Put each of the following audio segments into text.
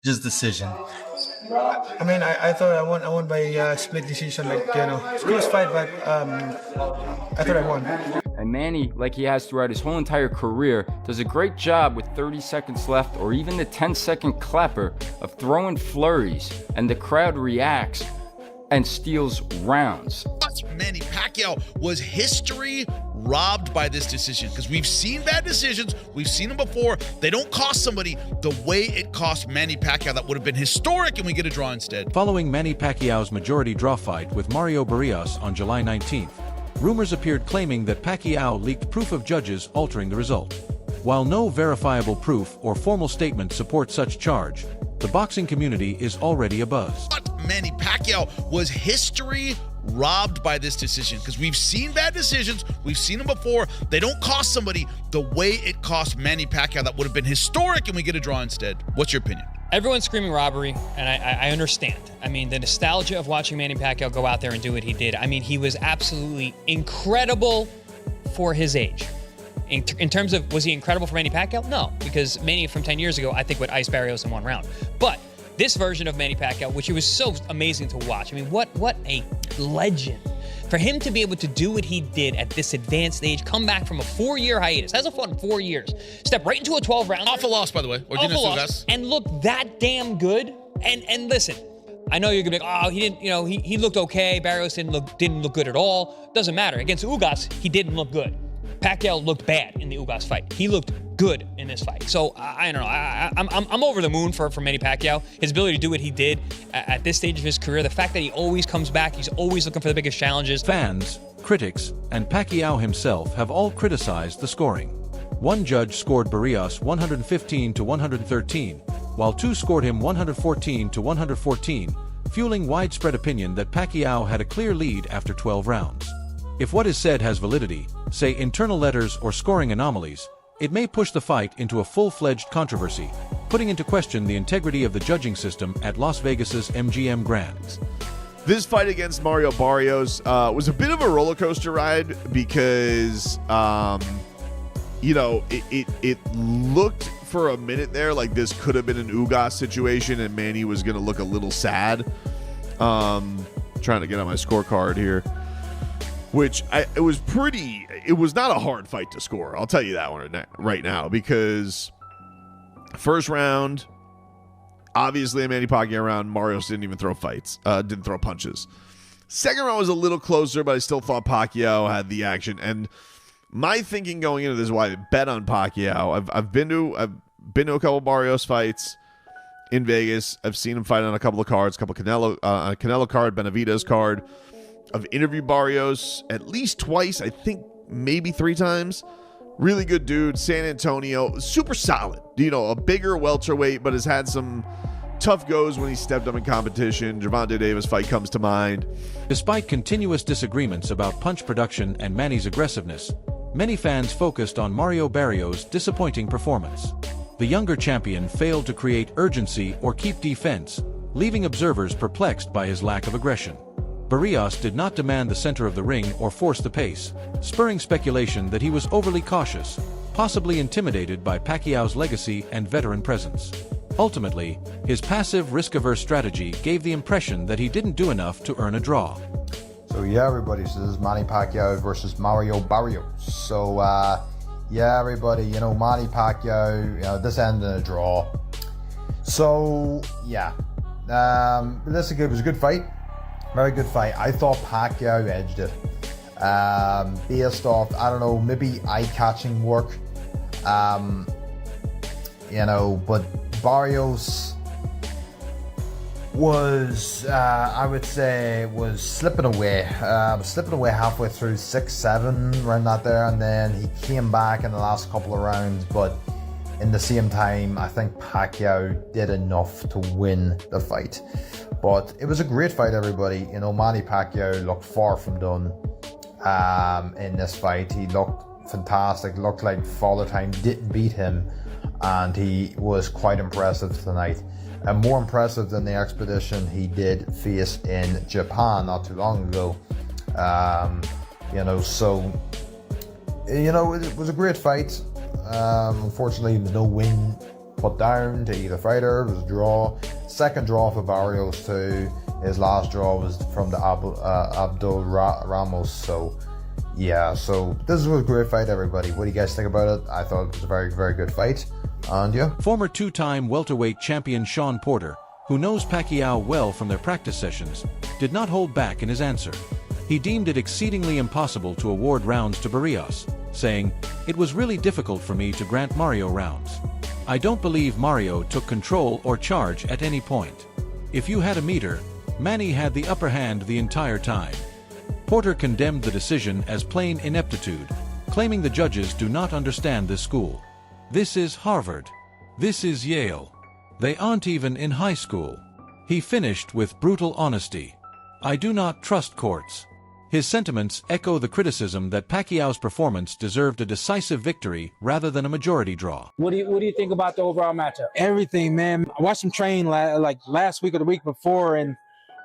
Just decision. I mean, I thought I won by split decision, like, it's close fight, but I thought I won. And Manny, like he has throughout his whole entire career, does a great job with 30 seconds left or even the 10-second clapper of throwing flurries, and the crowd reacts and steals rounds. Manny Pacquiao, was history robbed by this decision? Because we've seen bad decisions, we've seen them before. They don't cost somebody the way it cost Manny Pacquiao. That would have been historic, and we get a draw instead. Following Manny Pacquiao's majority draw fight with Mario Barrios on July 19th, rumors appeared claiming that Pacquiao leaked proof of judges altering the result. While no verifiable proof or formal statement support such charge, the boxing community is already abuzz. Manny Pacquiao, was history robbed by this decision? Because we've seen bad decisions, we've seen them before. They don't cost somebody the way it cost Manny Pacquiao. That would have been historic, and we get a draw instead. What's your opinion? Everyone's screaming robbery, and I understand. I mean, the nostalgia of watching Manny Pacquiao go out there and do what he did. I mean, he was absolutely incredible for his age. In terms of, was he incredible for Manny Pacquiao? No, because Manny from 10 years ago, I think, would ice Barrios in one round. But this version of Manny Pacquiao, which it was so amazing to watch. I mean, what a legend. For him to be able to do what he did at this advanced age, come back from a 4-year hiatus, hasn't fought in 4 years, step right into a 12-round. Awful loss, by the way. Awful loss, and look that damn good. And listen, I know you're gonna be like, oh, he didn't, he looked okay. Barrios didn't look good at all. Doesn't matter. Against Ugas, he didn't look good. Pacquiao looked bad in the Ugas fight. He looked good in this fight. So I don't know. I'm over the moon for Manny Pacquiao. His ability to do what he did at this stage of his career. The fact that he always comes back. He's always looking for the biggest challenges. Fans, critics, and Pacquiao himself have all criticized the scoring. One judge scored Barrios 115 to 113, while two scored him 114 to 114, fueling widespread opinion that Pacquiao had a clear lead after 12 rounds. If what is said has validity, say internal letters or scoring anomalies, it may push the fight into a full-fledged controversy, putting into question the integrity of the judging system at Las Vegas's MGM Grand. This fight against Mario Barrios was a bit of a roller coaster ride because, it looked for a minute there like this could have been an Ugas situation and Manny was going to look a little sad. Trying to get on my scorecard here. It was not a hard fight to score. I'll tell you that one right now, because first round, obviously a Manny Pacquiao round, Barrios didn't even throw didn't throw punches. Second round was a little closer, but I still thought Pacquiao had the action. And my thinking going into this is why I bet on Pacquiao. I've been to a couple Barrios fights in Vegas. I've seen him fight on a couple of cards, a couple Canelo card, Benavidez card. I've interviewed Barrios at least twice, I think maybe 3 times. Really good dude, San Antonio, super solid. A bigger welterweight, but has had some tough goes when he stepped up in competition. Gervonta Davis fight comes to mind. Despite continuous disagreements about punch production and Manny's aggressiveness, many fans focused on Mario Barrios' disappointing performance. The younger champion failed to create urgency or keep defense, leaving observers perplexed by his lack of aggression. Barrios did not demand the center of the ring or force the pace, spurring speculation that he was overly cautious, possibly intimidated by Pacquiao's legacy and veteran presence. Ultimately, his passive, risk-averse strategy gave the impression that he didn't do enough to earn a draw. So yeah, everybody, so this is Manny Pacquiao versus Mario Barrios. So yeah, everybody, Manny Pacquiao, this ended in a draw. So yeah, this was a good fight. Very good fight. I thought Pacquiao edged it. Based off, I don't know, maybe eye-catching work. But Barrios was, I would say, was slipping away. Halfway through 6-7, around that there, and then he came back in the last couple of rounds. But in the same time, I think Pacquiao did enough to win the fight. But it was a great fight, everybody. Manny Pacquiao looked far from done in this fight. He looked fantastic, looked like Father Time didn't beat him, and he was quite impressive tonight. And more impressive than the expedition he did face in Japan not too long ago. It was a great fight. Unfortunately, no win put down to either fighter. It was a draw. Second draw for Barrios too. His last draw was from the Abdul Ramos. So yeah, so this was a great fight, everybody. What do you guys think about it? I thought it was a very, very good fight. And yeah. Former two-time welterweight champion Sean Porter, who knows Pacquiao well from their practice sessions, did not hold back in his answer. He deemed it exceedingly impossible to award rounds to Barrios, saying, "It was really difficult for me to grant Mario rounds. I don't believe Mario took control or charge at any point. If you had a meter, Manny had the upper hand the entire time." Porter condemned the decision as plain ineptitude, claiming the judges do not understand this school. "This is Harvard. This is Yale. They aren't even in high school." He finished with brutal honesty. "I do not trust courts." His sentiments echo the criticism that Pacquiao's performance deserved a decisive victory rather than a majority draw. What do you think about the overall matchup? Everything, man. I watched him train like last week or the week before, and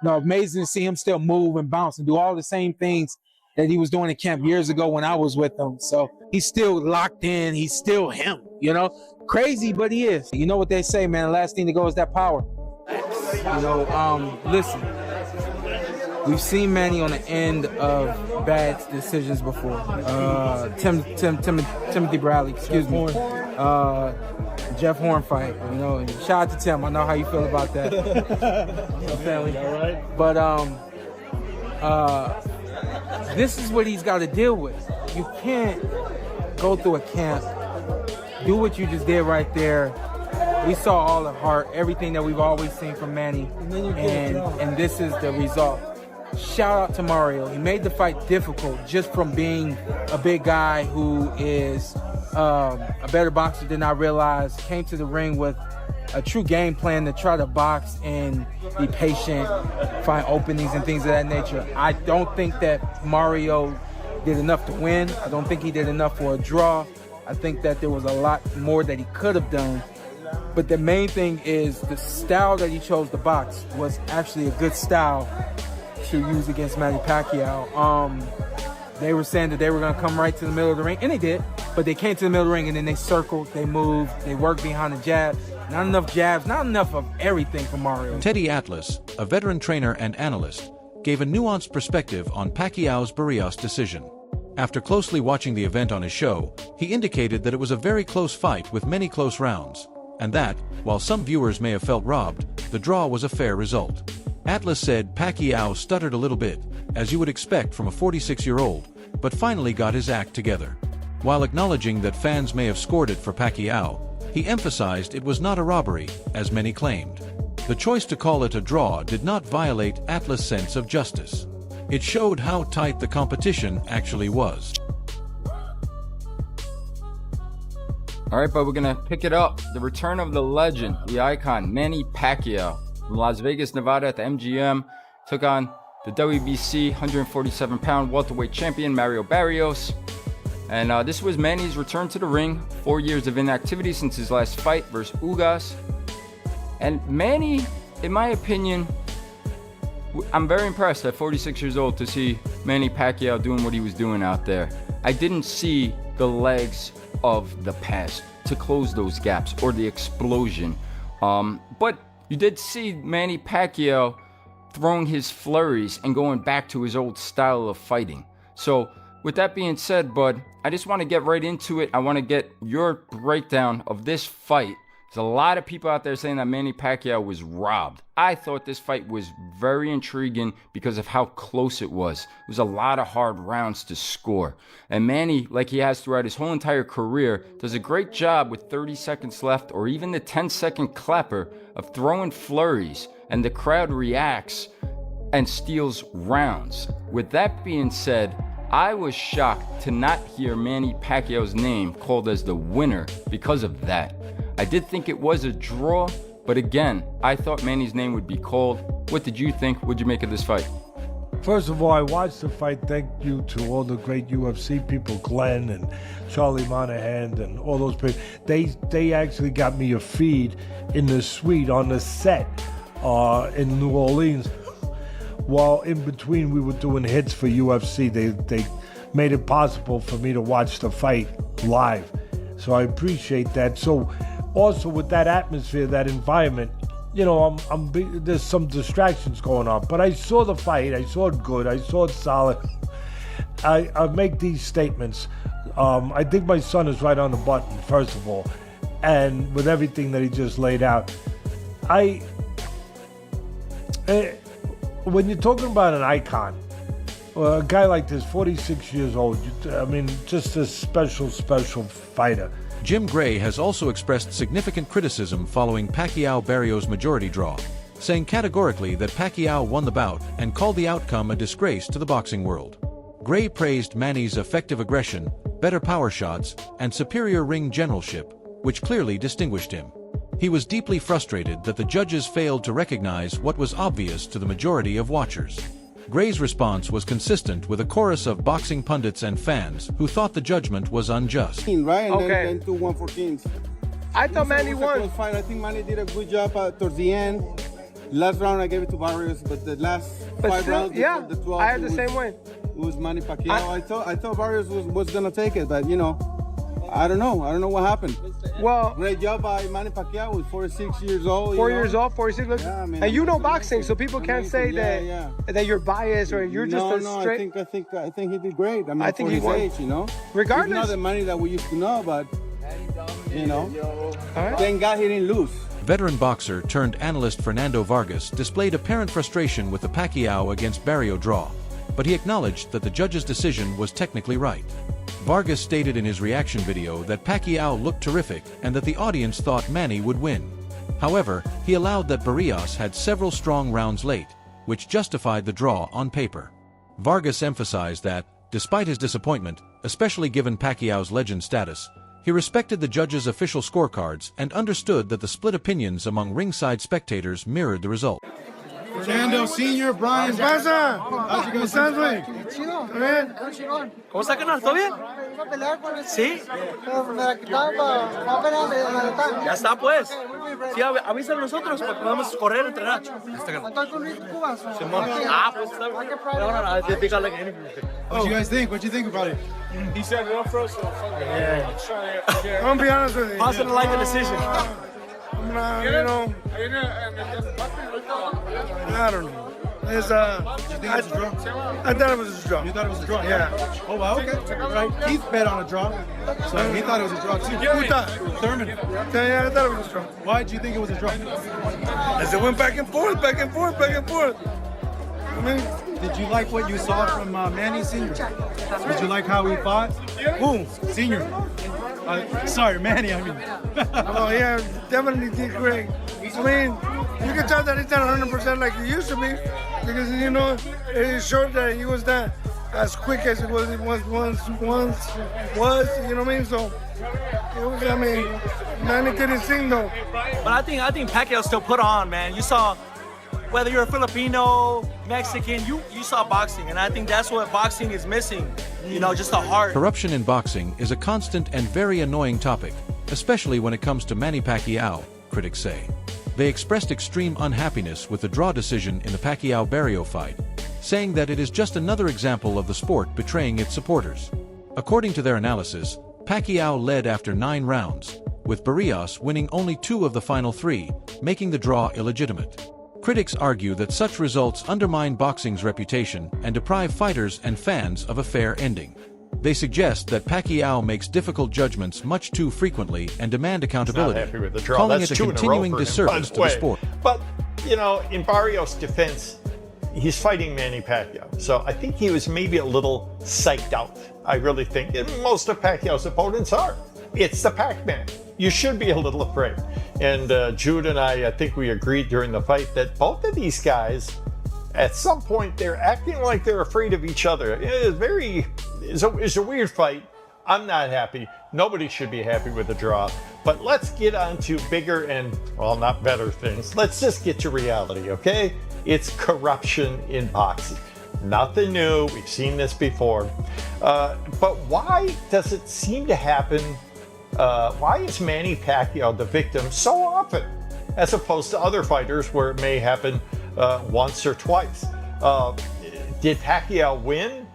amazing to see him still move and bounce and do all the same things that he was doing in camp years ago when I was with him. So he's still locked in. He's still him, Crazy, but he is. You know what they say, man. The last thing to go is that power. Listen. We've seen Manny on the end of bad decisions before. Timothy Bradley, excuse me. Jeff Horn fight, Shout out to Tim. I know how you feel about that. Family. All right. But this is what he's got to deal with. You can't go through a camp, do what you just did right there. We saw all the heart, everything that we've always seen from Manny, and this is the result. Shout out to Mario. He made the fight difficult just from being a big guy who is a better boxer than I realized. Came to the ring with a true game plan to try to box and be patient, find openings and things of that nature. I don't think that Mario did enough to win. I don't think he did enough for a draw. I think that there was a lot more that he could have done. But the main thing is the style that he chose to box was actually a good style to use against Manny Pacquiao. They were saying that they were going to come right to the middle of the ring, and they did. But they came to the middle of the ring, and then they circled, they moved, they worked behind the jab. Not enough jabs, not enough of everything for Mario. Teddy Atlas, a veteran trainer and analyst, gave a nuanced perspective on Pacquiao's Barrios decision. After closely watching the event on his show, he indicated that it was a very close fight with many close rounds, and that, while some viewers may have felt robbed, the draw was a fair result. Atlas said Pacquiao stuttered a little bit, as you would expect from a 46-year-old, but finally got his act together. While acknowledging that fans may have scored it for Pacquiao, he emphasized it was not a robbery, as many claimed. The choice to call it a draw did not violate Atlas' sense of justice. It showed how tight the competition actually was. All right, but we're going to pick it up. The return of the legend, the icon, Manny Pacquiao, from Las Vegas, Nevada at the MGM, took on the WBC 147-pound welterweight champion, Mario Barrios. And this was Manny's return to the ring, 4 years of inactivity since his last fight versus Ugas. And Manny, in my opinion, I'm very impressed at 46 years old to see Manny Pacquiao doing what he was doing out there. I didn't see the legs of the past to close those gaps or the explosion. But you did see Manny Pacquiao throwing his flurries and going back to his old style of fighting. So with that being said, bud, I just want to get right into it. I want to get your breakdown of this fight. There's a lot of people out there saying that Manny Pacquiao was robbed. I thought this fight was very intriguing because of how close it was. It was a lot of hard rounds to score. And Manny, like he has throughout his whole entire career, does a great job with 30 seconds left or even the 10-second clapper of throwing flurries, and the crowd reacts and steals rounds. With that being said, I was shocked to not hear Manny Pacquiao's name called as the winner because of that. I did think it was a draw, but again, I thought Manny's name would be called. What did you think? What'd you make of this fight? First of all, I watched the fight. Thank you to all the great UFC people, Glenn and Charlie Monahan and all those people. They actually got me a feed in the suite on the set in New Orleans. While in between we were doing hits for UFC, they made it possible for me to watch the fight live. So I appreciate that. So also with that atmosphere, that environment, you know, there's some distractions going on. But I saw the fight. I saw it good. I saw it solid. I make these statements. I think my son is right on the button, first of all. And with everything that he just laid out, when you're talking about an icon, a guy like this, 46 years old, I mean, just a special fighter. Jim Gray has also expressed significant criticism following Pacquiao-Barrios majority draw, saying categorically that Pacquiao won the bout and called the outcome a disgrace to the boxing world. Gray praised Manny's effective aggression, better power shots, and superior ring generalship, which clearly distinguished him. He was deeply frustrated that the judges failed to recognize what was obvious to the majority of watchers. Gray's response was consistent with a chorus of boxing pundits and fans who thought the judgment was unjust. Right, and Okay. then 2-1-14. I thought Manny won. Fight. I think Manny did a good job towards the end. Last round I gave it to Barrios, but the last But 5 still, rounds, yeah, the 12, I had the same way. It was Manny Pacquiao. I thought Barrios was gonna take it, but you know, I don't know. I don't know what happened. Well, Great job by Manny Pacquiao. Was 46 years old. 4 years old, 46. Look, Yeah, I mean, and you know boxing, so people can't say yeah, that you're biased or you're just no, straight. I think he did great. I mean, I think for he his won. age, you know. Regardless. It's not the money that we used to know, but you know, All right. thank God he didn't lose. Veteran boxer turned analyst Fernando Vargas displayed apparent frustration with the Pacquiao against Barrio draw, but he acknowledged that the judge's decision was technically right. Vargas stated in his reaction video that Pacquiao looked terrific and that the audience thought Manny would win. However, he allowed that Barrios had several strong rounds late, which justified the draw on paper. Vargas emphasized that, despite his disappointment, especially given Pacquiao's legend status, he respected the judges' official scorecards and understood that the split opinions among ringside spectators mirrored the result. Fernando Senior, Brian. How's you guys doing? ¿Cómo está, carnal? ¿Todo bien? Sí. Ya está, pues. Sí, avísanos nosotros para que podamos correr, entrenar. Simón. Ah, pues está bien. What you guys think? What you think about it? He said no for us, so fuck it. Yeah. I'm gonna be honest with you. Positive like the decision. You know, I don't know. It's I thought it was a draw. You thought it was a draw? Yeah. Oh, wow, okay. Right. Keith bet on a draw, so he thought it was a draw too. Who thought? Thurman. Yeah, I thought it was a draw. Why did you think it was a draw? As it went back and forth, back and forth, back and forth. I mean, did you like what you saw from Manny Senior? Did you like how he fought? Who? Senior. Sorry, Manny, I mean. Oh, yeah, definitely did great. I mean, you can tell that he's not 100% like he used to be because, you know, it showed that he was not as quick as he was once, you know what I mean? So, it was, I mean, Manny did his thing, though. But I think Pacquiao still put on, man. You saw, whether you're a Filipino, Mexican, you saw boxing, and I think that's what boxing is missing. You know, just the heart. Corruption in boxing is a constant and very annoying topic, especially when it comes to Manny Pacquiao, critics say. They expressed extreme unhappiness with the draw decision in the Pacquiao-Barrio fight, saying that it is just another example of the sport betraying its supporters. According to their analysis, Pacquiao led after 9 rounds, with Barrios winning only 2 of the final 3, making the draw illegitimate. Critics argue that such results undermine boxing's reputation and deprive fighters and fans of a fair ending. They suggest that Pacquiao makes difficult judgments much too frequently and demand accountability, Not happy with the draw. calling That's it a 2 in a row continuing for him, disservice by to the sport. But, you know, in Barrios' defense, he's fighting Manny Pacquiao. So I think he was maybe a little psyched out. I really think. And most of Pacquiao's opponents are. It's the Pac-Man. You should be a little afraid. And Jude and I think we agreed during the fight that both of these guys, at some point, they're acting like they're afraid of each other. It's a weird fight. I'm not happy. Nobody should be happy with the draw. But let's get on to bigger and, well, not better things. Let's just get to reality, okay? It's corruption in boxing. Nothing new. We've seen this before. But why does it seem to happen? Why is Manny Pacquiao the victim so often, as opposed to other fighters where it may happen once or twice? Did Pacquiao win?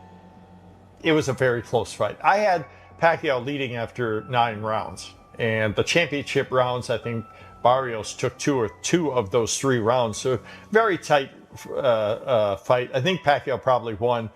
It was a very close fight. I had Pacquiao leading after 9 rounds, And the championship rounds, I think Barrios took two of those 3 rounds. So very tight fight. I think Pacquiao probably won.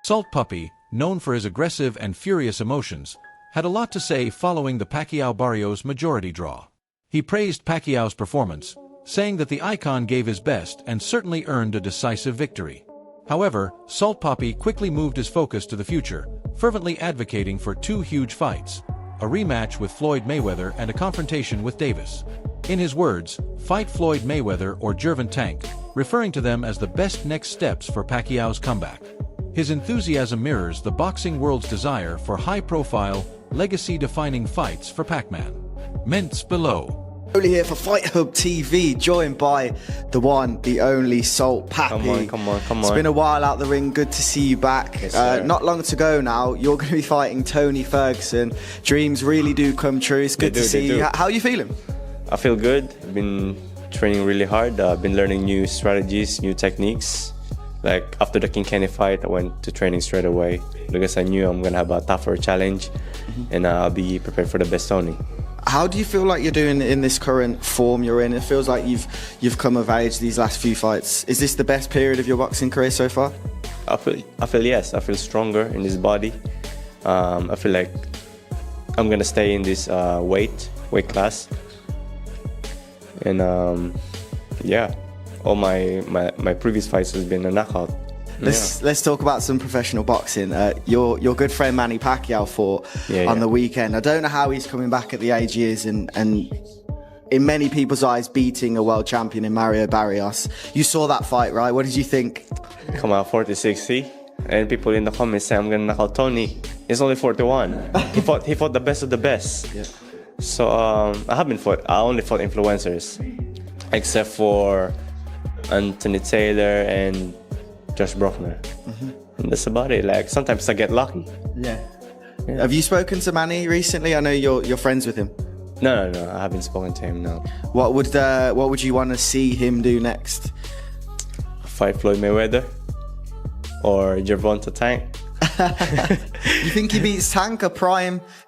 Salt Puppy, known for his aggressive and furious emotions, had a lot to say following the Pacquiao-Barrios majority draw. He praised Pacquiao's performance, saying that the icon gave his best and certainly earned a decisive victory. However, Salt Puppy quickly moved his focus to the future, fervently advocating for 2 huge fights, a rematch with Floyd Mayweather and a confrontation with Davis. In his words, fight Floyd Mayweather or Gervonta Tank, referring to them as the best next steps for Pacquiao's comeback. His enthusiasm mirrors the boxing world's desire for high-profile, legacy-defining fights for Pac-Man. Mints below. Only here for Fight Hub TV, joined by the one, the only Salt Pappy. Come on. It's been a while out the ring. Good to see you back. Yes, not long to go now. You're going to be fighting Tony Ferguson. Dreams really do come true. It's good to see you. How are you feeling? I feel good. I've been training really hard. I've been learning new strategies, new techniques. Like after the King Kenny fight, I went to training straight away because I knew I'm going to have a tougher challenge, and I'll be prepared for the best Tony. How do you feel like you're doing in this current form you're in? It feels like you've come of age these last few fights. Is this the best period of your boxing career so far? I feel yes. I feel stronger in this body. I feel like I'm gonna stay in this weight class, and yeah, all my previous fights has been a knockout. Let's talk about some professional boxing. Your good friend Manny Pacquiao fought on the weekend. I don't know how he's coming back at the age he is, and in many people's eyes, beating a world champion in Mario Barrios. You saw that fight, right? What did you think? Come out 40-60, and people in the comments say I'm gonna knock out Tony. He's only 41. He fought the best of the best. Yeah. So I only fought influencers, except for Anthony Taylor and Josh Brockner. And that's about it. Like sometimes I get lucky. Yeah. Have you spoken to Manny recently? I know you're friends with him. No, I haven't spoken to him. No. What would you want to see him do next? Fight Floyd Mayweather or Gervonta Tank. You think he beats Tank,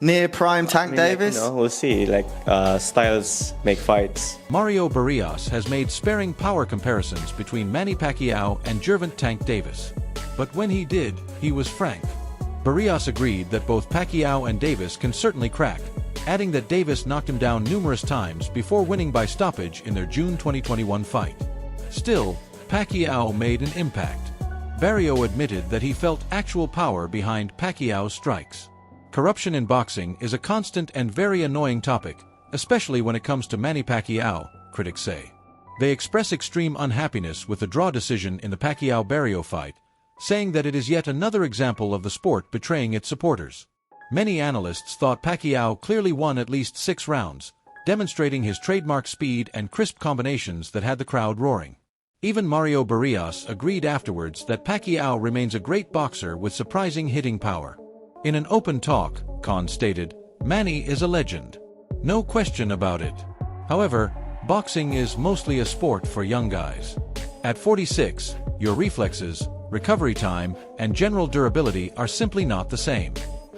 near prime Tank Davis? We'll see. Like styles make fights. Mario Barrios has made sparing power comparisons between Manny Pacquiao and Gervonta Tank Davis. But when he did, he was frank. Barrios agreed that both Pacquiao and Davis can certainly crack, adding that Davis knocked him down numerous times before winning by stoppage in their June 2021 fight. Still, Pacquiao made an impact. Barrio admitted that he felt actual power behind Pacquiao's strikes. Corruption in boxing is a constant and very annoying topic, especially when it comes to Manny Pacquiao, critics say. They express extreme unhappiness with the draw decision in the Pacquiao-Barrio fight, saying that it is yet another example of the sport betraying its supporters. Many analysts thought Pacquiao clearly won at least 6 rounds, demonstrating his trademark speed and crisp combinations that had the crowd roaring. Even Mario Barrios agreed afterwards that Pacquiao remains a great boxer with surprising hitting power. In an open talk, Khan stated, "Manny is a legend. No question about it. However, boxing is mostly a sport for young guys. At 46, your reflexes, recovery time, and general durability are simply not the same.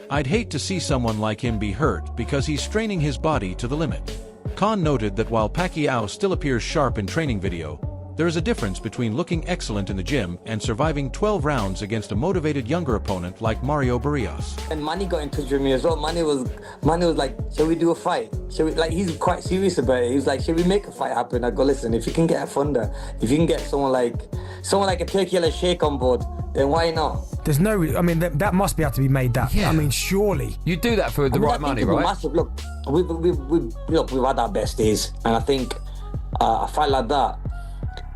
I'd hate to see someone like him be hurt because he's straining his body to the limit." Khan noted that while Pacquiao still appears sharp in training video, there is a difference between looking excellent in the gym and surviving 12 rounds against a motivated younger opponent like Mario Barrios. And Manny got in touch with me as well. Manny was like, "Shall we do a fight? Shall we?" Like, he's quite serious about it. He was like, "Shall we make a fight happen?" I go, "Listen, if you can get a Thunder, if you can get someone like a Turkey Shake on board, then why not?" There's no, I mean, that must be able to be made. That, I mean, surely you do that for the right money, right? Massive. Look, we've had our best days, and I think a fight like that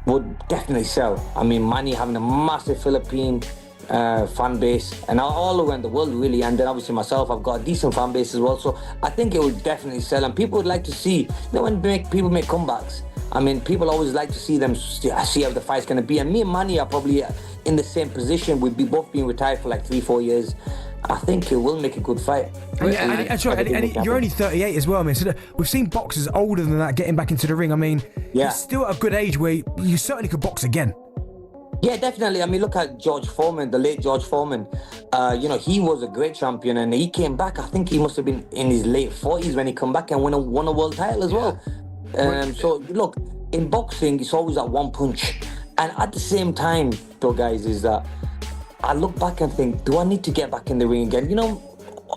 would definitely sell. I mean, Manny having a massive Philippine fan base, and all around the world really, and then obviously myself, I've got a decent fan base as well, so I think it would definitely sell, and people would like to see, when people make comebacks, I mean, people always like to see them, see how the fight's going to be, and me and Manny are probably in the same position. We'd be both being retired for like 3-4 years. I think it will make a good fight. And you're only 38 as well, I mean, so we've seen boxers older than that getting back into the ring. I mean, you're still at a good age where you certainly could box again. Yeah, definitely. I mean, look at George Foreman, the late George Foreman. He was a great champion, and he came back. I think he must have been in his late 40s when he come back and won a world title as well. So look, in boxing, it's always that one punch. And at the same time, though, guys, is that I look back and think, do I need to get back in the ring again?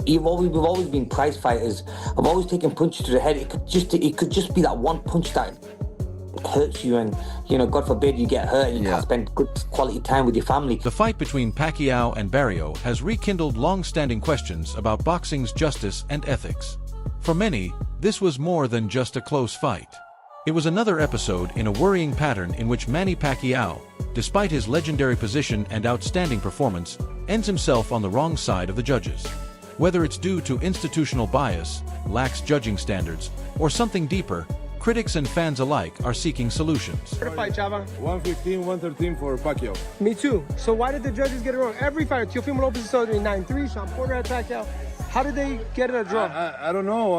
We've always been prize fighters. I've always taken punches to the head. It could just be that one punch that hurts you, and God forbid you get hurt and you can't spend good quality time with your family. The fight between Pacquiao and Barrios has rekindled long-standing questions about boxing's justice and ethics. For many, this was more than just a close fight. It was another episode in a worrying pattern in which Manny Pacquiao, despite his legendary position and outstanding performance, ends himself on the wrong side of the judges. Whether it's due to institutional bias, lax judging standards, or something deeper, critics and fans alike are seeking solutions. Fight, Chava. 115, 113 for Pacquiao. Me too. So why did the judges get it wrong? Every fighter, Teofimo Lopez is 9-3, Sean Porter had Pacquiao. How did they get it a draw? I don't know.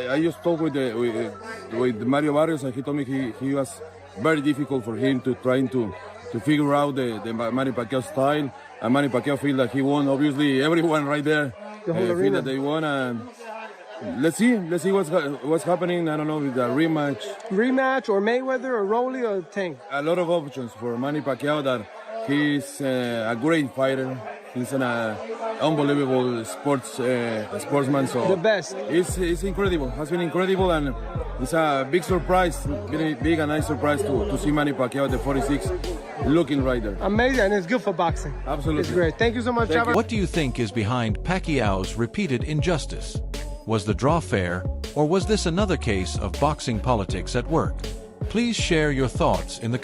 I just talked with Mario Barrios, and he told me he was very difficult for him to trying to figure out the Manny Pacquiao style. And Manny Pacquiao feel that he won. Obviously, everyone right there feel that they won. And let's see what's happening. I don't know, with the rematch or Mayweather or Rolly or Tank. A lot of options for Manny Pacquiao. That he's a great fighter. He's an unbelievable sportsman. So the best. It's incredible. Has been incredible, and it's a big surprise, big and nice surprise to see Manny Pacquiao at the 46 looking right there. Amazing, and it's good for boxing. Absolutely. It's great. Thank you so much, Chava. What do you think is behind Pacquiao's repeated injustice? Was the draw fair, or was this another case of boxing politics at work? Please share your thoughts in the